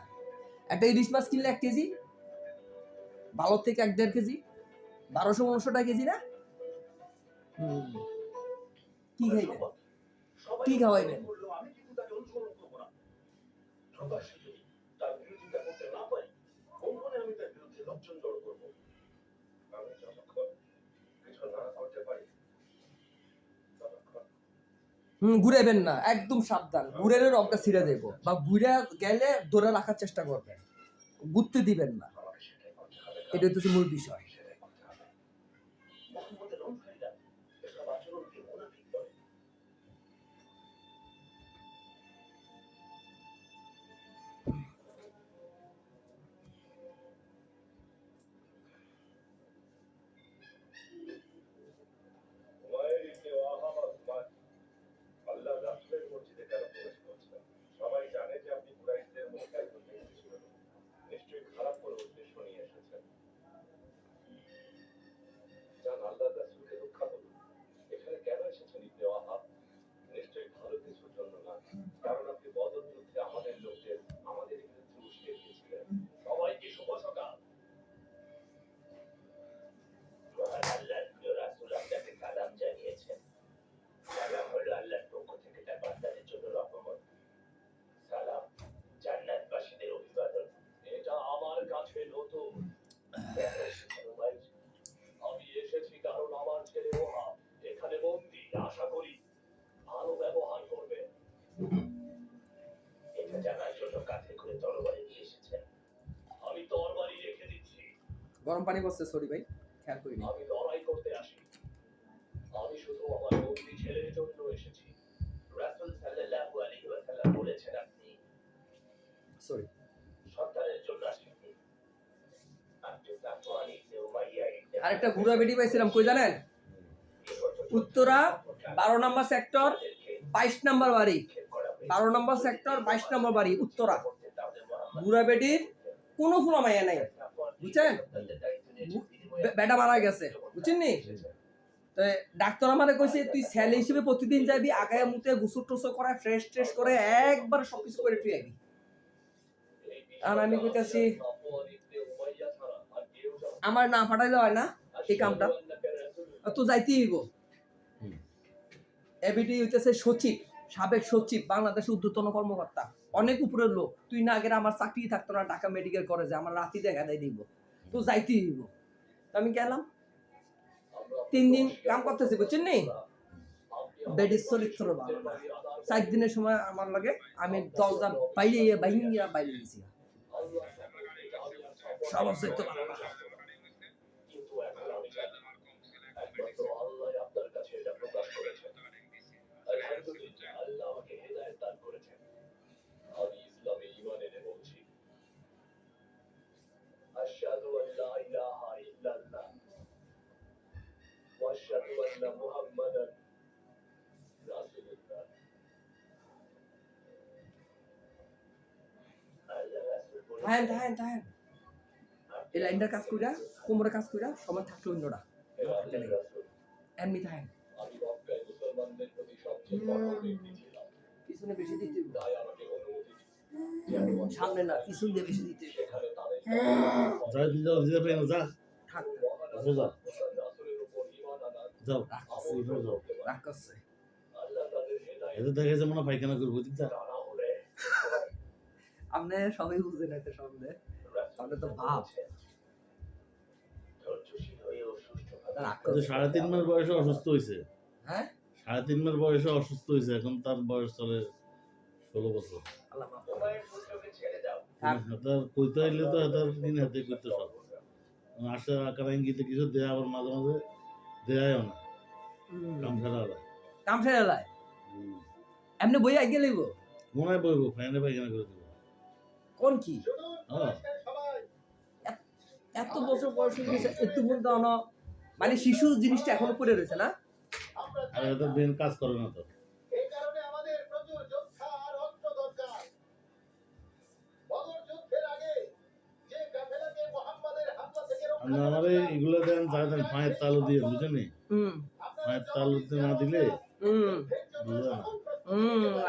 একটা ইলিশ মাছ কিনলে 1 কেজি, ভালো থেকে 1-1.5 কেজি, 1200-1500 টাকা কেজি না? কি খাইবেন, কি খাওয়াইবেন? আমি কিন্তু তাকে অনুসরণ করবো না। প্রকাশ্যে যদি তার বিরোধিতা করতে না পারি, গোপনে আমি তার বিরুদ্ধে লোকজন জড়ো করবো। আমি যতক্ষণ কিছু না করতে পারি ততক্ষণ ঘুরাইবেন না, একদম সাবধান। ঘুরের অজ্ঞা ছিঁড়ে দেবো, বা ঘুরে গেলে ধরে রাখার চেষ্টা করবেন, ঘুরতে দিবেন না। আমাকে সেটাই করতে হবে। এটা হচ্ছে মূল বিষয়। সেটাই করতে হবে। মোহাম্মদের অনুসারীরা এসব আচরণকে মুনাফিক বলে। আল্লাহ রাসূলের মসজিদে কেন প্রবেশ করছেন? সবাই জানে যে আপনি কুরাইশদের মধ্যে একজন ব্যক্তি ছিলেন। নিশ্চয়ই খারাপ কোনো উদ্দেশ্য নিয়ে এসেছেন। গরম পানি করছে, সরি ভাই, খেয়াল করিনি। আমি লড়াই করতে আসি, আমি শুধু আমার বন্দি ছেলের জন্য এসেছি। রাসূল সাল্লাল্লাহু আলাইহি ওয়াসাল্লাম বলেছেন, আপনি সরি। সন্তানের জন্য আসেননি। আপনি সাফওয়ান ইবনে উমাইয়া ইবনে আরেকটা বুড়া বেটি পাইছিলাম, কই জানেন? উত্তরা 12 নম্বর সেক্টর 22 নম্বর বাড়ি, 12 নম্বর সেক্টর 22 নম্বর বাড়ি উত্তরা। বুড়া বেটির কোনো ফুলা মাইয়া নাই, বুঝছেন? বেটা মারা গেছে, বুঝছেন নি? তো ডাক্তার আমারে কইছে তুই ছেলে হিসেবে প্রতিদিন যাবি, আগায় মুতে গোসল টোসল করে ফ্রেশ ট্রেশ করে একবার সবকিছু করে তুই আবি। আর আমি কইতাছি আমার না ফাটাইলে হয় না এই কামটা, তো যাইতেই হইব। এবিটি হইতেছে সচিব, সাবেক সচিব, বাংলাদেশের ঊর্ধ্বতন কর্মকর্তা, অনেক উপরের লোক। তুই না গেলে আমার চাকরি থাকতো না ঢাকা মেডিকেল কলেজে, আমার রাতি দেখা দেয় দিব, তো যাইতেই হইব। তো আমি গেলাম, 3 দিন কাম করতেছি, বুঝছেন নি? বেডির চরিত্র ভালো না। 4 দিনের সময় আমার লাগে আমি দরজা বাইরে গেছি, সব চাইতে ভালো না। কিন্তু এখন আমি জানি, একমাত্র আল্লাহ আপনার কাছে এটা প্রকাশ করেছেন। আলহামদুলিল্লাহ, আল্লাহ আমাকে হেদায়েত দান করেছেন। আমি ইসলামে ঈমান এনে বলছি, আশহাদু আন লা ইলাহা ইল্লাল্লাহ ওয়া আশহাদু আন্না মুহাম্মাদান রাসূলুল্লাহ। আল্লাহ রাসূল বলেছেন, থাকেন এই লাইনটার কাজ কইরা, কোমরে কাজ কইরা, সময় থাকলে অন্যরা এমনি থাকেন। আমি মক্কায় মুসলমানদের প্রতি সবচেয়ে কঠোর ব্যক্তি ছিলাম। পিছনে বেশি দিতে হইব। তাই আমাকে অনুমতি দিন, সামনে না, পিছন দিয়ে বেশি দিতে হইব। সেখানে তাদের থাক, রাসূলের উপর ঈমান আনার যাও রাগ করছে। আল্লাহ তাদের হেদায়েত এদের দেখা যাচ্ছে মনে হয় পায়খানা করবো, ঠিক আছে? না হলে আপনি সবাই বুঝেন একটা সন্দেহ, তাহলে তো ভাব ধৈর্যশীল হয়ে ও সুষ্ঠুভাবে রাগ কিন্তু করছে। 3.5 মাস বয়সে অসুস্থ হয়েছে, হ্যাঁ 3.5 মাস বয়সে অসুস্থ হয়েছে, এখন তার বয়স চলে 16 বছর। আল্লাহ মাফ করুন। উভয়ের সুযোগে ছেড়ে দাও। থাক। তার কইতে হইলে তো তার দিন হাতে করতে সব আশা আকার ইঙ্গিতে কিছু দেয়া, আবার মাঝে মাঝে দেয়াও না, কাম ছাড়া আলাদা। কাম ফেলে লাই এমনি বই আগে লইব মনে হয় বইব ফ্যানে পায়খানা করে দেবো। কোন কি হ্যাঁ এত বছর বয়স হয়ে গেছে, একটু বলতে মানে শিশু জিনিসটা এখনো পড়ে রয়েছে না? আর এত ব্রেন কাজ করে না তো। এই কারণে আমাদের প্রচুর যোদ্ধা আর অস্ত্র দরকার। বদর যুদ্ধের আগে যে কাফেলাকে মুহাম্মাদের হামলা থেকে রক্ষা আপনি আমারে এগুলো দেন, যা দেন পায়ের তালু দিয়ে, বুঝেন? হুম পায়ের তালু না দিলে হুম বুঝলেন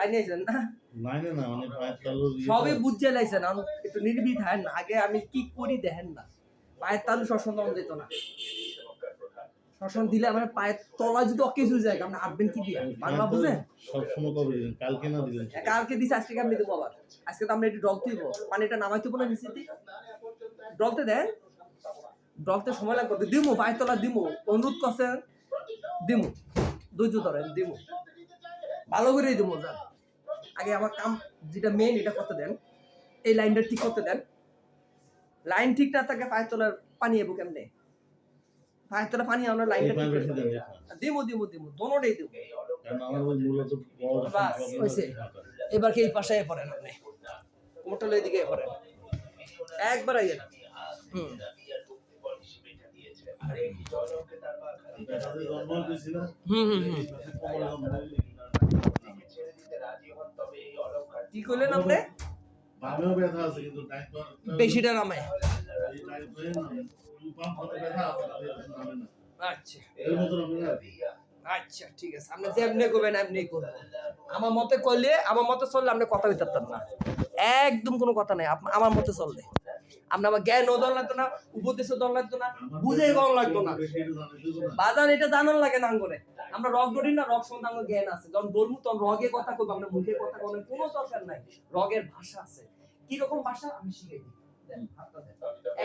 আইনেছেন না, লাইনে না, মানে পায়ের তালু সবই বুঝে লাইছেন। একটু নির্ভীক হয় না, আগে আমি কি করি দেখেন না। পায়ের তালু শ্মশান দম দিত না, শ্মশান দিলে আমার পায়ের তলা যদি অকেজু যায় আপনি আটবেন কি দিয়া? বাংলা বুঝেন? সবসময় কবে দিলেন, কালকে না দিলেন? কালকে দিছে, আজকে আমি দেবো আবার। আজকে তো আমরা একটু ডলতে দিব, পানিটা নামাইতে না নিচে ডলতে দেন, ডলতে সময় লাগবে। দিমু পায়ের তলা দিমু, অনুরোধ করছেন দিমু, ধৈর্য ধরেন দিমু, ভালো করেই দিমু। যান আগে আমার কাম যেটা মেন এটা করতে দেন, এই লাইনটা ঠিক করতে দেন। লাইন ঠিক না থাকে পায়ের তলার পানি এবো কেমনে? পায়ের তলা পানি আমরা লাইনটা ঠিক করতে দেন। দিমু দিমু দিমু দোনোটাই দিমু। কারণ আমার ওই মূলত বড় বাস, হইছে। এবার কি এই পাশে পড়েন আপনি, মোটর এদিকে পড়েন একবার আইয়েন। হুম জন্ম হয়েছি না, হুম হুম হুম কি করলেন আপনি? বামেও ব্যথা আছে কিন্তু টাইম বেশিটা নামে। আচ্ছা আচ্ছা ঠিক আছে, আপনি যেমনি করবেন এমনি করবো। আমার মতে করলে, আমার মতে চললে আপনি কথা বলতে পারতেন না, একদম কোনো কথা নাই। আমার মতে চললে আপনি আমার জ্ঞানও দল লাগতো না, উপদেশও দল লাগতো না, বুঝে গল লাগতো না। বাজার এটা জানার লাগে না করে আমরা রগ ধরি না, রগ সম্বন্ধে আমার জ্ঞান আছে। যখন বলবো তখন রগে কথা কইব, আমরা মুখে কথা কই কোনো দরকার নাই। রগের ভাষা আছে, কি রকম ভাষা আমি শিখাই দিই।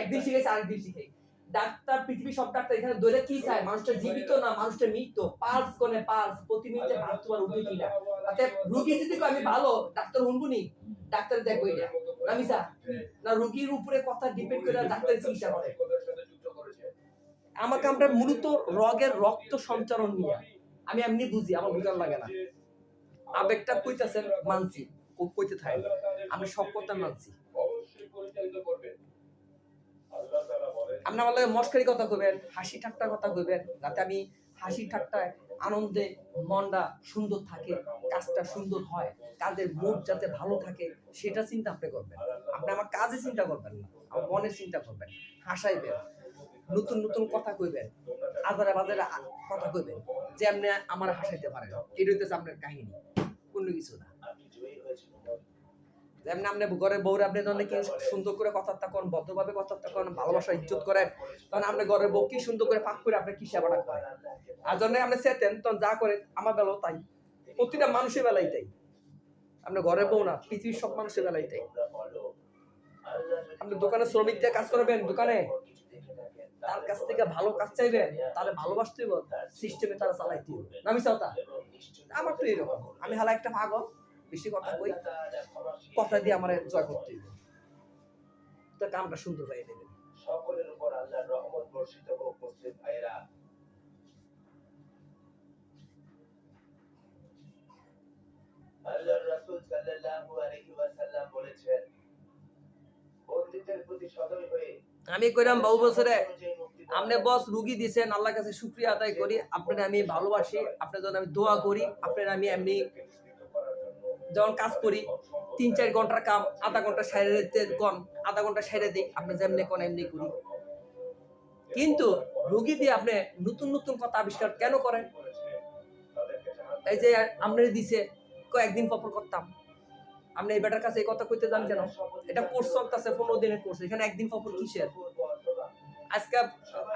একদিন শিখাইছি, আরেকদিন শিখাই। ডাক্তার, পৃথিবীর সব ডাক্তার এখানে ধরে কি চায়? মানুষটা জীবিত না মানুষটা মৃত্যু, পালস কোনে পালস, প্রতি মিনিটে ভাত তোমার উঠে কিনা। তাতে রোগী যদি কয় আমি ভালো, ডাক্তার শুনবুনি? ডাক্তার দেখবো এটা না মিছা না, রোগীর উপরে কথা ডিপেন্ড করে ডাক্তার চিকিৎসা করে। আমাকে আমরা মূলত রক্ত সঞ্চারণ নিয়ে আমি এমনি বুঝি, আমার বুঝার লাগে না। আবেগটা কইতাছেন মানছি, কইতে থাকে আমি সব কথা মানছি। আপনি আমার লগে মস্কারি কথা কইবেন, হাসি ঠাট্টার কথা কইবেন, যাতে আমি হাসি ঠাট্টায় আনন্দে মনটা সুন্দর থাকে, কাজটা সুন্দর হয়, কাজের মুড যাতে ভালো থাকে, সেটা চিন্তা আপনি করবেন। আপনি আমার কাজে চিন্তা করবেন না, আমার মনে চিন্তা করবেন, হাসাইবেন, নতুন নতুন কথা কইবেন, আজারে বাজারে কথা কইবেন, যে আপনি আমার হাসাইতে পারেন। এটা হইতেছে আপনার কাহিনী, অন্য কিছু না। যেমন আপনি ঘরের বউরে আপনি যখন কি সুন্দর করে কথাবার্তা করেন, ভদ্রভাবে কথাবার্তা করেন, ভালোবাসা ইজ্জত করেন, তখন আপনি ঘরের বউ কি সুন্দর করে পাক করে আপনি কি সেবাটা করেন। আর যখন আপনি চেতেন তখন যা করে আমার বেলাও তাই, প্রতিটা মানুষের বেলাই তাই। আপনি ঘরের বউ না, পৃথিবীর সব মানুষের বেলাই তাই। আপনি দোকানে শ্রমিক দিয়ে কাজ করবেন, দোকানে তার কাছ থেকে ভালো কাজ চাইবেন, তাহলে ভালোবাসতে হইব, সিস্টেমে তারা চালাইতে হইব। আমি চাও তা আমার তো এরকম, আমি হালা একটা পাগল, বেশি কথা কই, কথা দিয়ে আমার জয় করতে হইব, তো কামটা সুন্দর হয়ে দেবেন। সকলের উপর আল্লাহর রহমত বর্ষিত হোক। মুসলিম ভাইরা, আল্লাহর রাসূল সাল্লাল্লাহু আলাইহি ওয়াসাল্লাম বলেছেন, বন্ধুদের প্রতি সদয় হয়ে আমি কইরাম বহু বছরে আপনি বস রুগী দিয়েছেন, আল্লাহর কাছে শুকরিয়া আদায় করি, আপনার আমি ভালোবাসি, আপনার জন্য আমি দোয়া করি, আপনার আমি এমনি যখন কাজ করি 3-4 ঘন্টার কাম আধা ঘন্টা সাইডে কম, আধা ঘন্টা সাইডে দিই, আপনি যেমনি কোন এমনি করি। কিন্তু রুগী দিয়ে আপনি নতুন নতুন কথা আবিষ্কার কেন করেন? এই যে আপনার দিছে কয়েকদিন পর করতাম, আপনি এই বেটার কাছে এই কথা কইতে যান কেন? এটা কোর্স চলতেছে 15 দিনের কোর্স, এখানে একদিন পর কিসের? আজকে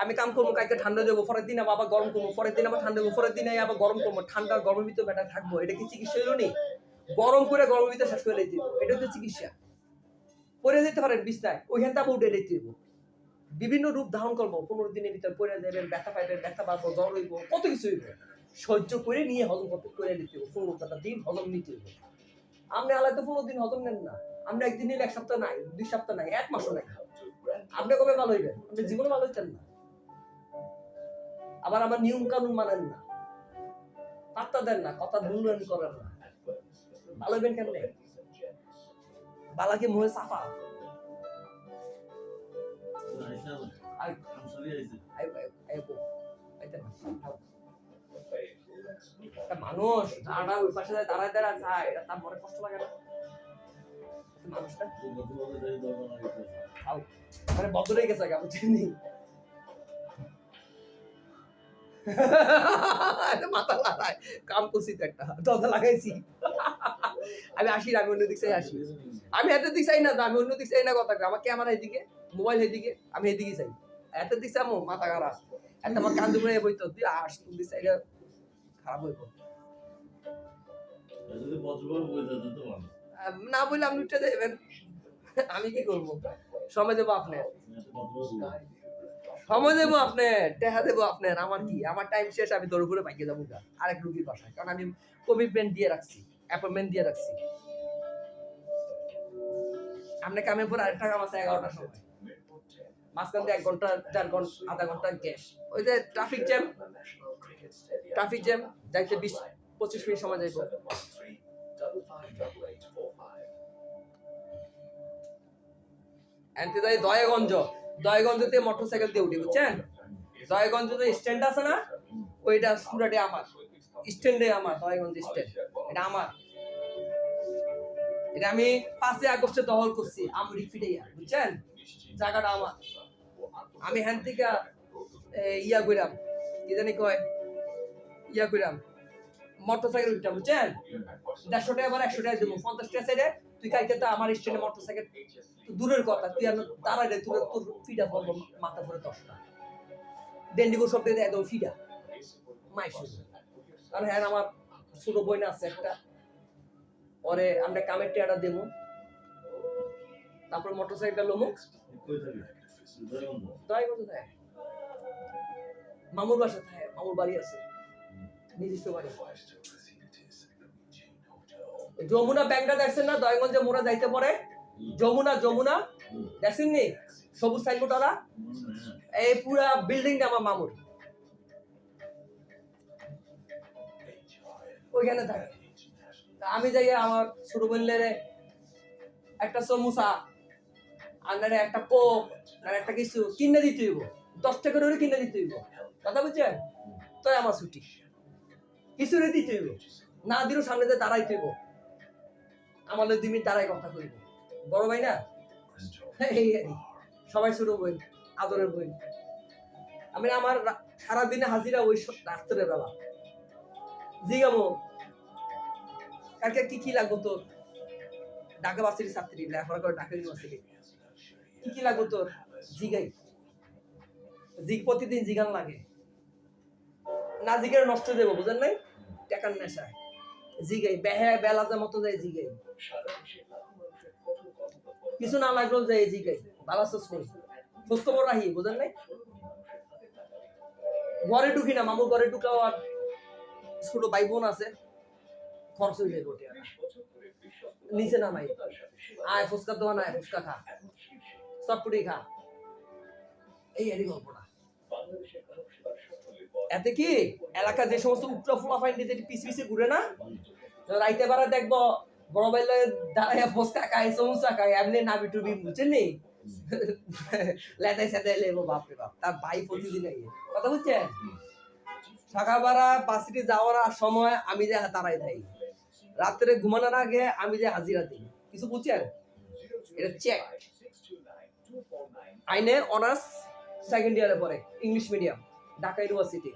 আমি কাম করবো, কালকে ঠান্ডা দেবো, পরের দিন আবার গরম করবো, পরের দিন আবার ঠান্ডা দেবো, পরের দিন আবার গরম করবো, ঠান্ডা গরমের ভিতরে বেটা থাকবো, এটা কি চিকিৎসা হইল নি? গরম করে গরমের ভিতরে শেষ করে দিতে, এটা হচ্ছে চিকিৎসা। পরে যেতে পারেন বিছনায়, ওইখান থেকে উঠে দিতে বিভিন্ন রূপ ধারণ করবো, 15 দিনের ভিতরে পরে যাবেন, ব্যথা পাইবেন, ব্যথা পাবো, জ্বর হইব, কত কিছু হইব, সহ্য করে নিয়ে হজম করতে করে দিতে হবে, 15টা দিন হজম নিতে হবে। আপনি আলাদা 15 দিন হজম নেন না, আপনি একদিন নিলে 1 সপ্তাহ নাই, 2 সপ্তাহ নাই, 1 মাসও নাই, আপনি কবে ভালো হইবেন? আপনি জীবনে ভালো হইতেন না। আবার আমার নিয়ম কানুন মানেন না, পাত্তা দেন না, কথা মূল্যায়ন করেন না, ভালো হইবেন কেমনে? বালাকে মুহে সাফা মানুষ দাঁড়া ওই পাশে দাঁড়ায় দাঁড়ায় চায়, এটা তার মনে কষ্ট লাগে না? মানুষটা মানে বদলে গেছে গা, বুঝছেন? মাথা লাগায় কাম করছি তো একটা দরজা লাগাইছি। আমি আসি, আমি অন্য দিক চাই আসি, আমি এত দিক চাই না, আমি অন্য দিক চাই না। কথা আমার ক্যামেরা এদিকে, মোবাইল এদিকে, আমি এদিকে চাই, এত দিক চাই মাথা খারাপ, একটা আমার কান্দু করে বইতো, তুই আস, তুই দিক চাইলে খারাপ হইব না বললে আপনি উঠে যাবেন, আমি কি করবো? সময় দেবো আপনার, সময় দেবো আপনার, টেহা দেবো আপনার, আমার কি? আমার টাইম শেষ, আমি দৌড় করে বাইকে যাবো আরেক রুগীর বাসায়, কারণ আমি কমিটমেন্ট দিয়ে রাখছি, অ্যাপয়েন্টমেন্ট দিয়ে রাখছি। আপনাকে আমি পরে আরেকটা কাম আছে 11টার সময়, মাঝখান দিয়ে 1 ঘন্টা 4 ঘন্টা আধা ঘন্টা গ্যাস, ওই যে ট্রাফিক জ্যাম যাইতে 20-25 মিনিট সময় যাইব। এনতে যাই দয়াগঞ্জতে মোটরসাইকেল দিয়ে উঠি, বুঝছেন? দয়াগঞ্জ যে স্ট্যান্ড আছে না, ওইটা পুরাটাই আমার, স্ট্যান্ডে আমার, দয়াগঞ্জ স্ট্যান্ড এটা আমার, এটা আমি 5 আগস্টে দখল করছি, আমরি ফিডাইয়া, বুঝছেন? জায়গাটা আমার। আমি হ্যান থেকে ইয়া কইরাম, কি জানি কয়, ইয়া কইরাম মোটরসাইকেল উঠতাম, বুঝছেন? 150 টাকা আবার 100 টাকা দেবো, 50 টাকা সাইডে তুই কালকে তো আমার স্ট্যান্ডে মোটরসাইকেল, দূরের কথা তুই আর দাঁড়াইলে তোর ফিডা পড়বো মাথা পরে 10টা ডেন্ডিগো সব দিয়ে একদম ফিডা মাইসুর। আর হ্যাঁ আমার ছোট বোন আছে একটা, পরে আমরা কামের টেয়াটা দেবো, তারপর মোটরসাইকেলটা লোমো, মামুর বাসা থাকে, মামুর বাড়ি আছে, নিজস্ব বাড়ি। যমুনা ব্যাংকটা দেখছেন না, দয়াগঞ্জে মোড়া যাইতে পারে, যমুনা দেখছেন নি সবুজ সাইনবোর্ড ওরা এই পুরা বিল্ডিংটা আমার মামুর ওইখানে থাকে তা আমি যাই আমার ছোট বোনের একটা সমুসা আর নারে একটা কোক আর একটা কিছু কিনে দিতে হইব 10 টাকা করে কিনে দিতে হইব কথা বুঝছেন তো আমার ছুটি কিছু রে দিতে হইব না দিলেও সামনে দিয়ে দাঁড়াইতে হইব আমাদের 2 মিনিট দাঁড়াই কথা কইব বড় ভাই না এই আর কি। সবাই ছোট বোন আদরের বোন আমি আমার সারাদিনে হাজিরা ওই রাত্রের বেলা জিগামো কালকে কি লাগবো তোর ঢাকা বাসের ছাত্রী লেখাপড়া করে ঢাকা ইউনিভার্সিটি কি লাগবো তোর জিগাই প্রতিদিন জিগান লাগে না জিগারে নষ্ট দেবো বুঝেন নাই টাকার নেশায় জিগাই বেলা যা মতো যায় জিগাই কিছু না লাগলেও যায় জিগাই বালা সোস করি সুস্থ বড় রাহি বুঝেন নাই ঘরে ঢুকি না মামুর ঘরে ঢুকাও আর ছোট ভাই বোন আছে খরচ হয়ে যায় গোটে নিচে নামাই আয় ফুচকার দোকান আয় ফুচকা খা চটপটি খা এই এরই গল্পটা এতে কি এলাকা যে সমস্ত উপরা ফুলা ফাইন দিয়ে পিছে পিছে ঘুরে না রাইতে বেড়া দেখবো বড় ভাই দাঁড়াইয়া ফুচকা খায় সমোসা খায় এমনি নাবি টুবি বুঝছেন নি লেদাই সেদাই লেবো বাপরে বাপ তার ভাই প্রতিদিন কথা বুঝছেন সকালবেলা বাসিটি যাওয়ার সময় আমি যে দাঁড়াই থাই রাত্রে ঘুমানোর আগে আমি যে হাজিরা দিই কিছু বুঝছেন এটা চেক আইনে অনার্স সেকেন্ড ইয়ারে পড়ে English medium Dhaka university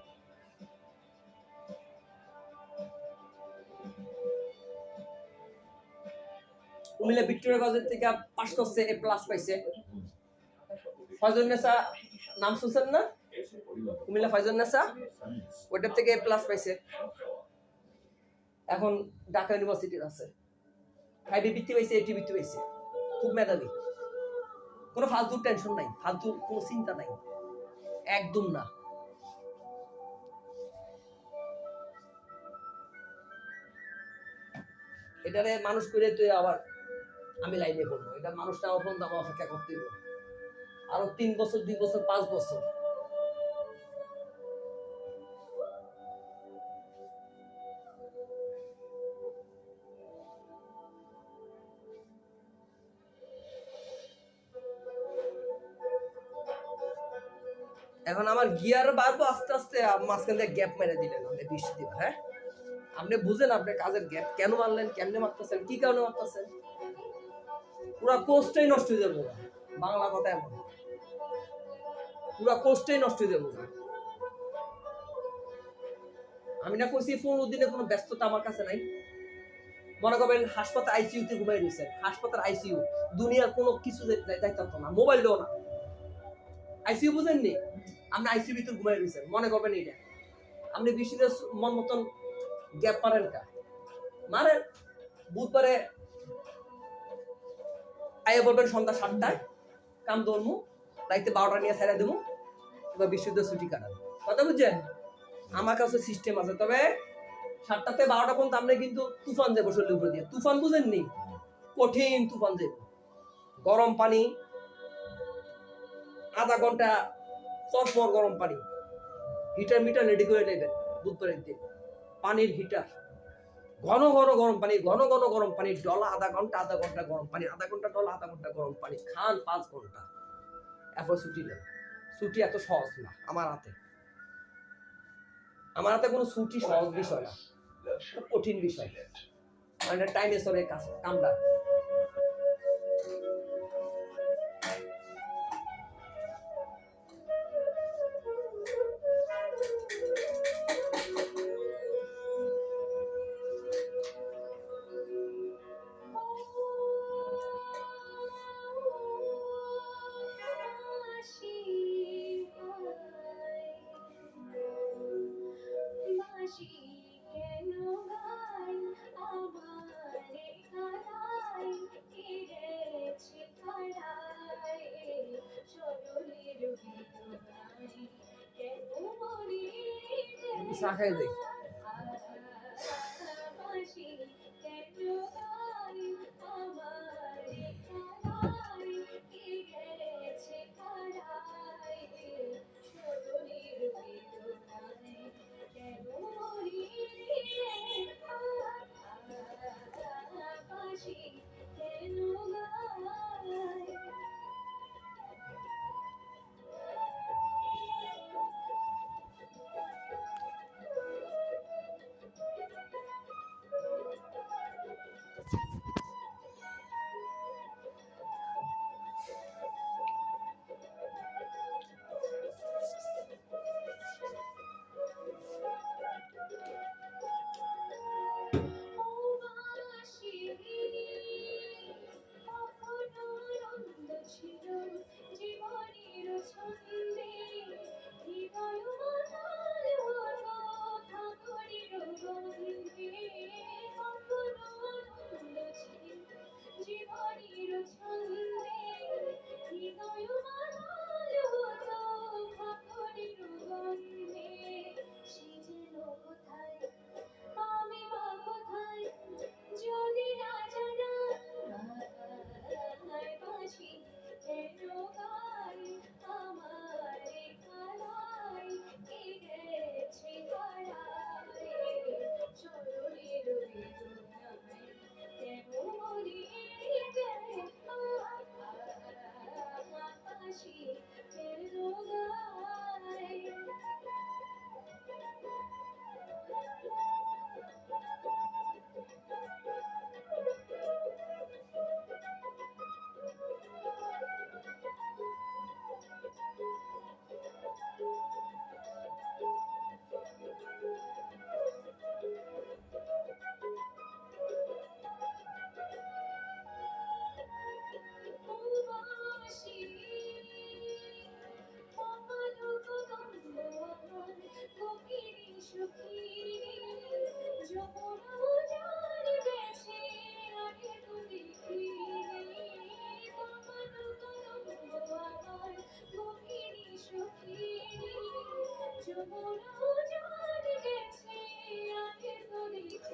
Comilla Victoria college থেকে পাস করছে এ প্লাস পাইছে ফয়জুন্নেসা নাম শুনছেন না কুমিল্লা ফয়জুন্নেসা ওইটার থেকে এ প্লাস পাইছে এখন ঢাকা ইউনিভার্সিটির আছে 5 বৃত্তি পাইছে 80 বৃত্তি পাইছে খুব মেধাবী কোনো ফালতু টেনশন নাই ফালতু কোনো চিন্তা নাই একদম না এটারে মানুষ করে তুই আবার আমি লাইনে পড়বো এটা মানুষটা অপন দাম অপেক্ষা করতে হবে আরো 3 বছর 2 বছর 5 বছর এখন আমার গিয়ার বাড়বো আস্তে আস্তে মাঝখান থেকে গ্যাপ মেরে দিলেন আপনি বৃষ্টি দিবেন হ্যাঁ আপনি বুঝেন আপনি কাজের গ্যাপ কেন মারলেন কেমনে মারতেছেন কি কারণে মারতেছেন পুরা কোর্সটাই নষ্ট হয়ে যাবো বাংলা কথা এমন পুরা কোর্সটাই নষ্ট হয়ে যাবো আমি না কইছি 15 দিনে কোনো ব্যস্ততা আমার কাছে নাই মনে করবেন হাসপাতাল আইসিইউতে ঘুমাই রয়েছেন হাসপাতাল আইসিইউ দুনিয়ার কোনো কিছু যাইতে পারতো না মোবাইল দেও না আইসিইউ বুঝেননি আপনি আইসিইউ ভিতর ঘুমাই রয়েছেন মনে করবেন এইটা আপনি বৃষ্টিতে মন মতন গ্যাপ পারেন কা মারেন বুধবারে আইয়া বলবেন সন্ধ্যা 7টায় কাম ধরমু রাইতে 12টা নিয়ে ছেড়ে দেবো এবার বৃষ্টিতে ছুটি কাটান কথা বুঝছেন আমার কাছে সিস্টেম আছে তবে 7টা থেকে 12টা পর্যন্ত আপনি কিন্তু তুফান যাবো শরীরের উপর দিয়ে তুফান বুঝেননি কঠিন তুফান যাবো গরম পানি আধা ঘন্টা পর গরম পানি হিটার মিটার রেডি করে নেবেন বুধবারের দিন পানির হিটার ঘন ঘন গরম পানি ঘন ঘন গরম পানি ডলা আধা ঘন্টা গরম পানি আধা ঘন্টা ডলা আধা ঘন্টা গরম পানি খান 5 ঘন্টা এরপর ছুটি নেন ছুটি এত সহজ না আমার হাতে কোনো ছুটি সহজ বিষয় না কঠিন বিষয় মানে টাইমে সরে কামটা শাখায় দেই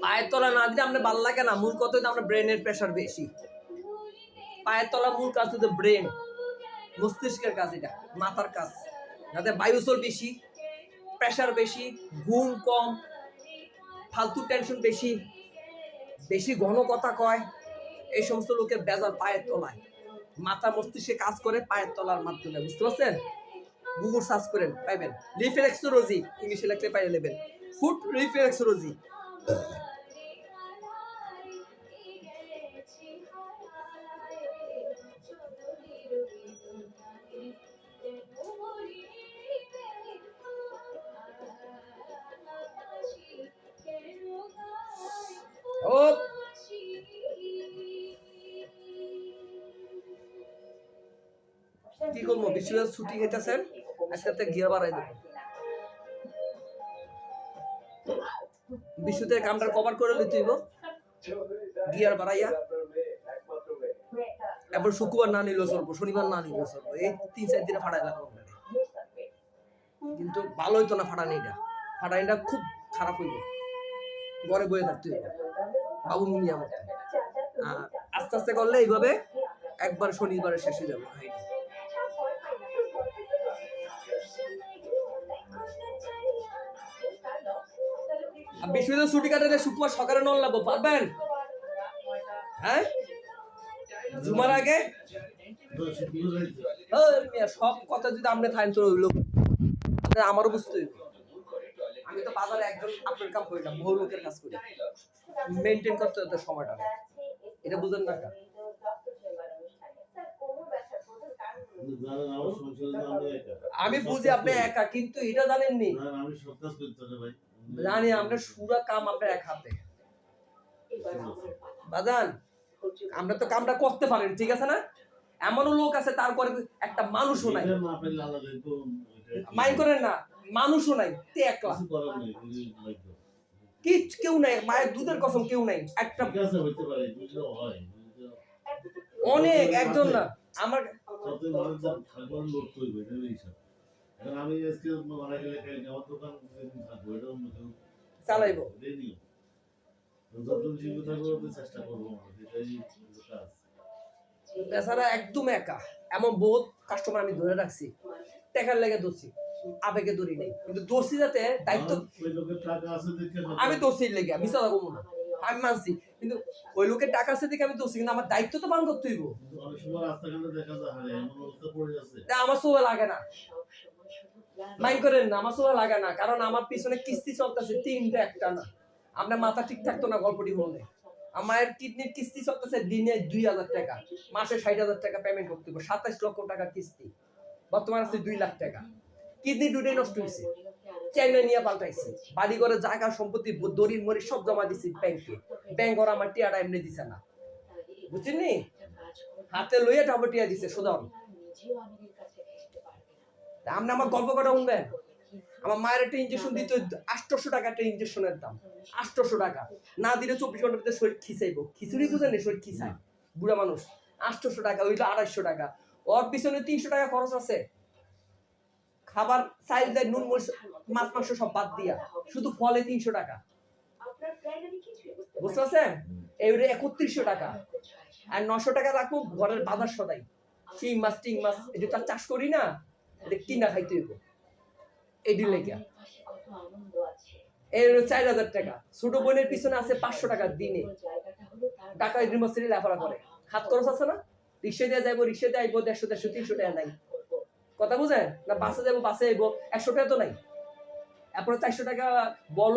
পায়ের তলা না দিলে আপনার ভালো লাগে না। মূল কথা হচ্ছে আপনার ব্রেনের প্রেশার বেশি। পায়ের তলা মূল কাজ হচ্ছে ব্রেন, মস্তিষ্কের কাজ, এটা মাথার কাজ। যাতে বায়ুচল বেশি, প্রেশার বেশি, ঘুম কম, ফালতু টেনশন বেশি, বেশি ঘন কথা কয়, এই সমস্ত লোকের বেজাল পায়ের তলায়। মাথা মস্তিষ্কে কাজ করে পায়ের তলার মাধ্যমে, বুঝতে পারছেন? গুগল সার্চ করেন পাইবেন, রিফ্লেক্সোলজি ইংলিশে লিখলে পাইয়ে নেবেন, ফুট রিফ্লেক্সোলজি। ও কি করবো, বিশ্বকাপ ছুটি খেতেছেন, আজকে গিয়ে বাড়াই দেবো। বিশুতে কামটা কভার করে লইতে হইব, গিয়ার বাড়াইয়া। এবার শুক্রবার না নিলেও চলবো, শনিবার না নিলেও চলবো, এই 3-4 দিনে ফাটাইলাম আপনাকে। কিন্তু ভালো হইতো না ফাটানিটা, ফাটানিটা খুব খারাপ হইব, ঘরে বয়ে থাকতে হইব বাবু মিয়া মতো। আস্তে আস্তে করলে এইভাবে একবার শনিবারে শেষে যাবো। বিশ্ববিদ্যালয় ছুটি কাটালে শুক্রবার সকালে নন লাগবো, পারবেন? হ্যাঁ, জুমার আগে সব কথা যদি আপনি থাকেন তো হইলো, আমারও বুঝতে হইব। আমি তো বাজারে একজন আপনার কাম করি না, বহু লোকের কাজ করি, মেনটেন করতে হতো সময়টা, এটা বুঝেন না? আমি বুঝি আপনি একা, কিন্তু এটা জানেননি, জানি আমরা সুরা কাম আপনার এক হাতে বাজান। আমরা তো কামটা করতে পারেন, ঠিক আছে না? এমনও লোক আছে তারপরে একটা মানুষও নাই, মাইন্ড করেন না, মানুষও নাই, তে একলা কেউ নাই, মায়ের দুধের কসম কেউ নাই, একটা অনেক একজন না আমার আমি আজকে মারা গেলে কালকে আমার দোকান থাকবো, এটা চালাইবো, যতদিন জীবিত থাকবো চেষ্টা করবো, এটাই কাজ। বেচারা একদম একা। এমন বহুত কাস্টমার আমি ধরে রাখছি, টাকার লেগে ধরছি, আবেগে ধরি নেই, কিন্তু ধরছি যাতে দায়িত্ব। আমি ধরছি লেগে মিশা যাবো না, আমি মানছি, কিন্তু ওই লোকের টাকা আছে দেখে আমি ধরছি, কিন্তু আমার দায়িত্ব তো পালন করতে হইব। আমার সোয়া লাগে না, মাইন্ড করেন না, আমার সোয়া লাগে না, কারণ আমার পিছনে কিস্তি চলতেছে 3টা, একটা না। আপনার মাথা ঠিক থাকতো না গল্পটি বললে। আমার কিডনির কিস্তি চলতেছে দিনে 2000 টাকা, মাসে 60,000 টাকা পেমেন্ট করতে হবে, 27 লক্ষ টাকা কিস্তি, বর্তমানে আছে 2 লাখ টাকা। কিডনি দুটোই নষ্ট হয়েছে, চাইনা নিয়ে পাল্টাইছে, বাড়ি ঘরে জায়গা সম্পত্তি দড়ির মরি সব জমা দিছি ব্যাংকে, ব্যাংক ওরা আমার টিয়াটা এমনি দিছে না, বুঝছেন নি? হাতে লইয়া টাবটিয়া দিছে সুদান। আপনি আমার গল্প কটা শুনবেন? আমার মায়ের একটা ইঞ্জেকশন দিত 800 টাকা, একটা ইঞ্জেকশনের দাম 800 টাকা, না দিলে 24 ঘন্টার ভিতরে শরীর খিচাইবো, খিচুড়ি বুঝেন না, শরীর খিচায় বুড়া মানুষ। 800 টাকা হইলো 250 টাকা, ওর পিছনে 300 টাকা খরচ আছে, খাবার চাইল দেয়, নুন মরিচ মাছ মাংস সব বাদ দিয়া, শুধু ফলে 300 টাকা, বুঝতে পারছেন? এইটা 3100 টাকা, আর 900 টাকা রাখবো ঘরের বাজার সদাই, শিং মাছ টিং মাছ, এটা চাষ করি না, এটা কিনা খাইতে হইব, এই দিন লেগে এর 4000 টাকা। ছোট বোনের পিছনে আছে 500 টাকা দিনে, টাকা ইউনিভার্সিটি লেখাপড়া করে, হাত খরচ আছে না, রিক্সা দিয়ে যাইবো, রিক্সা দিয়ে আইবো 150-300 টাকা নাই, কথা বুঝেন না? বাসে যাবো, বাসে আইবো, 100 টাকা তো নাই। এরপরে 400 টাকা বল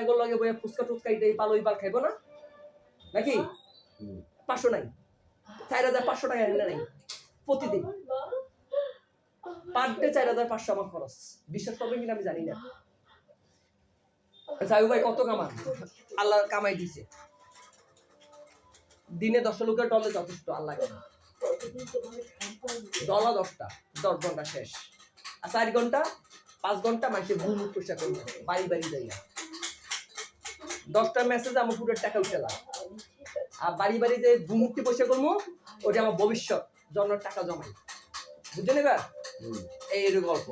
এগুলো লাগে বইয়া ফুচকা টুচকা এই পালো পাল খাইবো না নাকি? 500 নাই, 4500 টাকা এনে নাই প্রতিদিন, পার ডে 4500 আমার খরচ। বিশ্বাস করবেন কিনা আমি জানি না। সাইবু ভাই কত কামান? আল্লাহ কামাই দিছে, দিনে 10 লোকের ডলে যথেষ্ট, আল্লাহ ডলা 10টা, 10 ঘন্টা শেষ, আর 4 ঘন্টা 5 ঘন্টা মানুষের বুমুখ পয়সা করবো বাড়ি বাড়ি যাই 10টা মেসেজ আমার পুরো টাকা উঠেলাম আর বাড়ি বাড়ি যে বুমুক্তি পয়সা করবো ওটা আমার ভবিষ্যৎ জন্য টাকা জমাই বুঝলেন এবার এই গল্প